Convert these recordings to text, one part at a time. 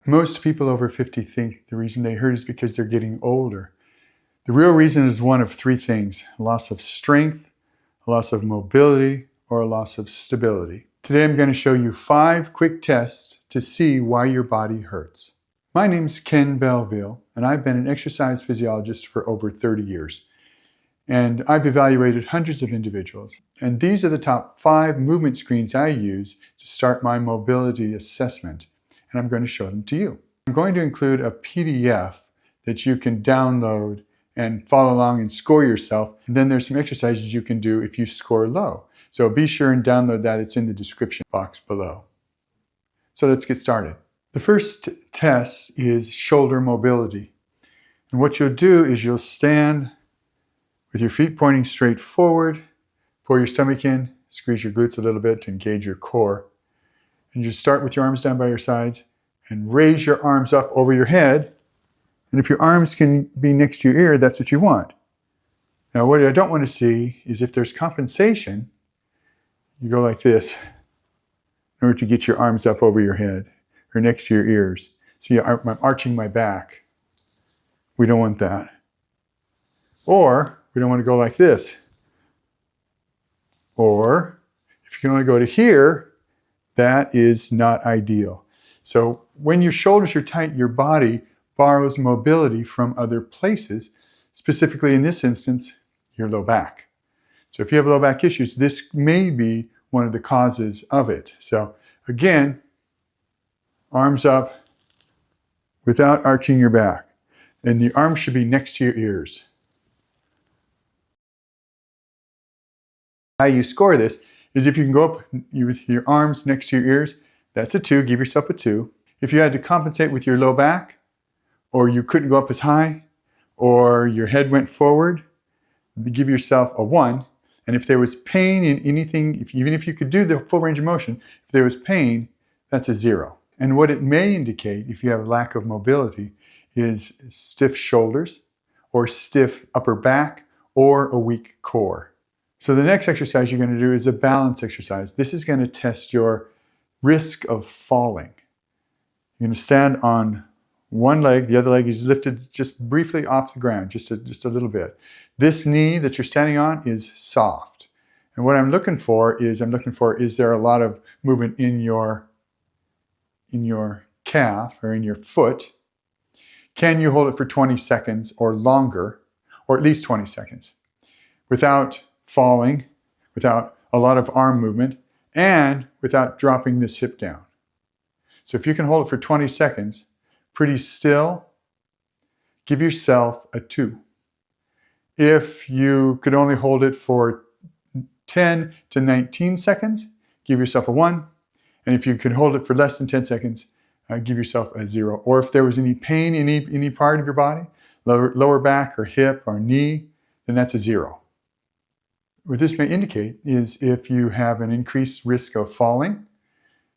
Most people over 50 think the reason they hurt is because they're getting older. The real reason is one of three things: loss of strength, a loss of mobility, or a loss of stability. Today I'm going to show you 5 quick tests to see why your body hurts. My name's Ken Belville, and I've been an exercise physiologist for over 30 years. And I've evaluated hundreds of individuals. And these are the top 5 movement screens I use to start my mobility assessment. And I'm going to show them to you. I'm going to include a PDF that you can download and follow along and score yourself. And then there's some exercises you can do if you score low. So be sure and download that. It's in the description box below. So let's get started. The first test is shoulder mobility. And what you'll do is you'll stand with your feet pointing straight forward, pull your stomach in, squeeze your glutes a little bit to engage your core. And you start with your arms down by your sides and raise your arms up over your head. And if your arms can be next to your ear, that's what you want. Now, what I don't want to see is if there's compensation, you go like this in order to get your arms up over your head or next to your ears. See, I'm arching my back. We don't want that. Or we don't want to go like this. Or if you can only go to here, that is not ideal. So when your shoulders are tight, your body borrows mobility from other places, specifically in this instance, your low back. So if you have low back issues, this may be one of the causes of it. So again, arms up without arching your back. And the arms should be next to your ears. How you score this is if you can go up with your arms next to your ears, that's a 2, give yourself a 2. If you had to compensate with your low back, or you couldn't go up as high, or your head went forward, give yourself a 1. And if there was pain in anything, even if you could do the full range of motion, if there was pain, that's a 0. And what it may indicate, if you have lack of mobility, is stiff shoulders, or stiff upper back, or a weak core. So the next exercise you're going to do is a balance exercise. This is going to test your risk of falling. You're going to stand on one leg, the other leg is lifted just briefly off the ground, just a little bit. This knee that you're standing on is soft. And what I'm looking for is there a lot of movement in your calf or in your foot? Can you hold it for 20 seconds or longer, or at least 20 seconds, without falling, without a lot of arm movement, and without dropping this hip down? So if you can hold it for 20 seconds, pretty still, give yourself a 2. If you could only hold it for 10 to 19 seconds, give yourself a 1. And if you could hold it for less than 10 seconds, give yourself a 0. Or if there was any pain in any part of your body, lower back or hip or knee, then that's a 0. What this may indicate is if you have an increased risk of falling,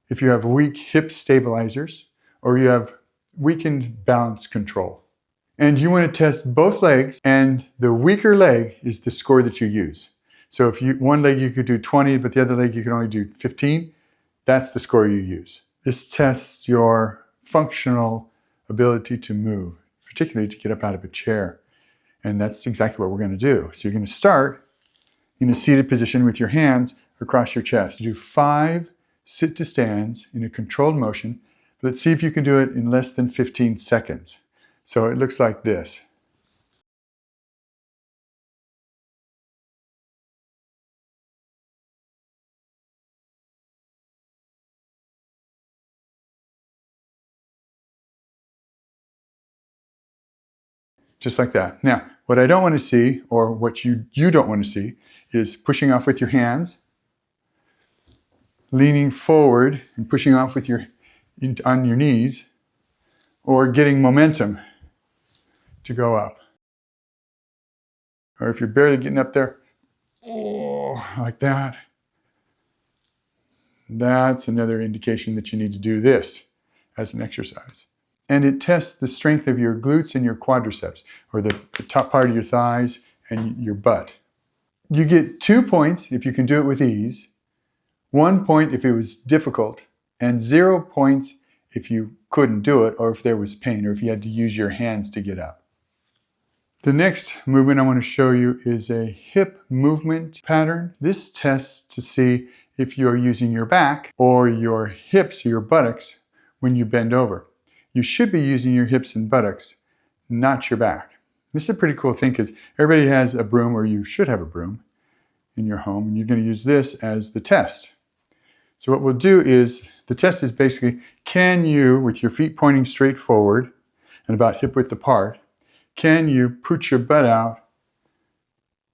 if you have weak hip stabilizers, or you have weakened balance control. And you want to test both legs, and the weaker leg is the score that you use. So if one leg you could do 20, but the other leg you can only do 15, that's the score you use. This tests your functional ability to move, particularly to get up out of a chair. And that's exactly what we're going to do. So you're going to start in a seated position with your hands across your chest. Do 5 sit to stands in a controlled motion. Let's see if you can do it in less than 15 seconds. So it looks like this. Just like that. Now, what I don't want to see, or what you don't want to see, is pushing off with your hands, leaning forward and pushing off with on your knees, or getting momentum to go up. Or if you're barely getting up there, like that, that's another indication that you need to do this as an exercise. And it tests the strength of your glutes and your quadriceps, or the top part of your thighs and your butt. You get 2 points if you can do it with ease, 1 point if it was difficult, and 0 points if you couldn't do it, or if there was pain, or if you had to use your hands to get up. The next movement I want to show you is a hip movement pattern. This tests to see if you're using your back or your hips or your buttocks when you bend over. You should be using your hips and buttocks, not your back. This is a pretty cool thing because everybody has a broom, or you should have a broom in your home, and you're going to use this as the test. So what we'll do is, the test is basically, can you, with your feet pointing straight forward and about hip width apart, can you put your butt out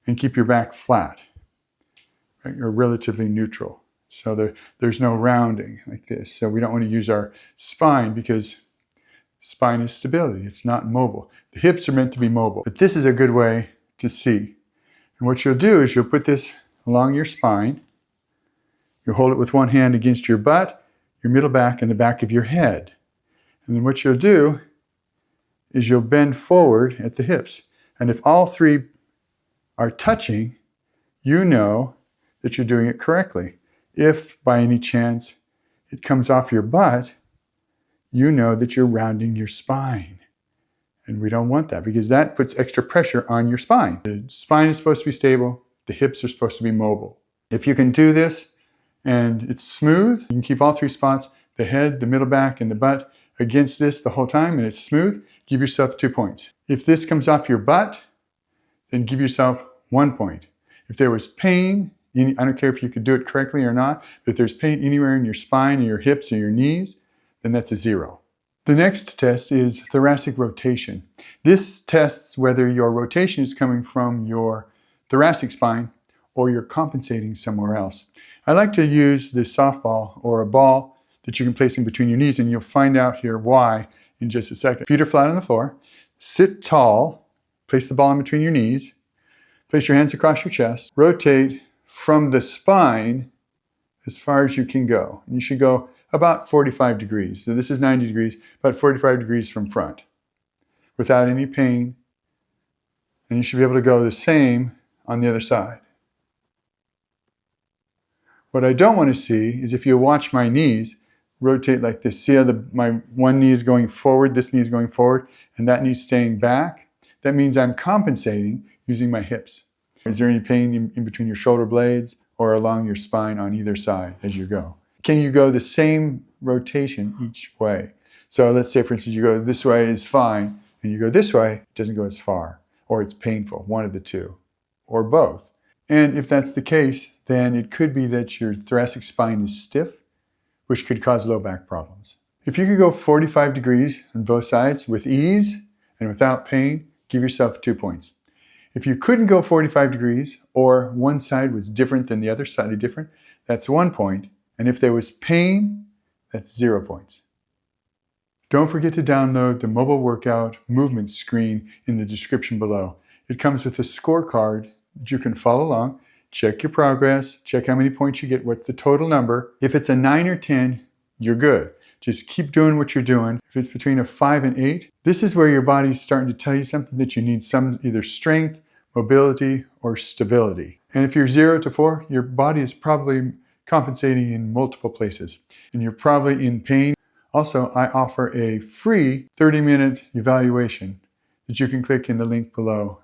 and keep your back flat, right, or relatively neutral? So there's no rounding like this. So we don't want to use our spine because spine is stability. It's not mobile. The hips are meant to be mobile. But this is a good way to see. And what you'll do is you'll put this along your spine. You'll hold it with one hand against your butt, your middle back, and the back of your head. And then what you'll do is you'll bend forward at the hips. And if all three are touching, you know that you're doing it correctly. If by any chance it comes off your butt, you know that you're rounding your spine. And we don't want that because that puts extra pressure on your spine. The spine is supposed to be stable. The hips are supposed to be mobile. If you can do this and it's smooth, you can keep all three spots, the head, the middle back, and the butt against this the whole time, and it's smooth, give yourself 2 points. If this comes off your butt, then give yourself 1 point. If there was pain, I don't care if you could do it correctly or not, but if there's pain anywhere in your spine or your hips or your knees, then that's a 0. The next test is thoracic rotation. This tests whether your rotation is coming from your thoracic spine or you're compensating somewhere else. I like to use this softball or a ball that you can place in between your knees, and you'll find out here why in just a second. Feet are flat on the floor. Sit tall. Place the ball in between your knees. Place your hands across your chest. Rotate from the spine as far as you can go. And you should go about 45 degrees. So this is 90 degrees, about 45 degrees from front without any pain. And you should be able to go the same on the other side. What I don't want to see is if you watch my knees rotate like this. See how my one knee is going forward, this knee is going forward, and that knee is staying back? That means I'm compensating using my hips. Is there any pain in between your shoulder blades or along your spine on either side as you go? Can you go the same rotation each way? So let's say, for instance, you go this way is fine, and you go this way, it doesn't go as far, or it's painful, one of the two, or both. And if that's the case, then it could be that your thoracic spine is stiff, which could cause low back problems. If you could go 45 degrees on both sides with ease and without pain, give yourself 2 points. If you couldn't go 45 degrees, or one side was different than the other side, different, that's 1 point. And if there was pain, that's 0 points. Don't forget to download the mobile workout movement screen in the description below. It comes with a scorecard that you can follow along, check your progress, check how many points you get, what's the total number. If it's a 9 or 10, you're good. Just keep doing what you're doing. If it's between a 5 and 8, this is where your body's starting to tell you something that you need some either strength, mobility, or stability. And if you're 0 to 4, your body is probably compensating in multiple places, and you're probably in pain. Also, I offer a free 30-minute evaluation that you can click in the link below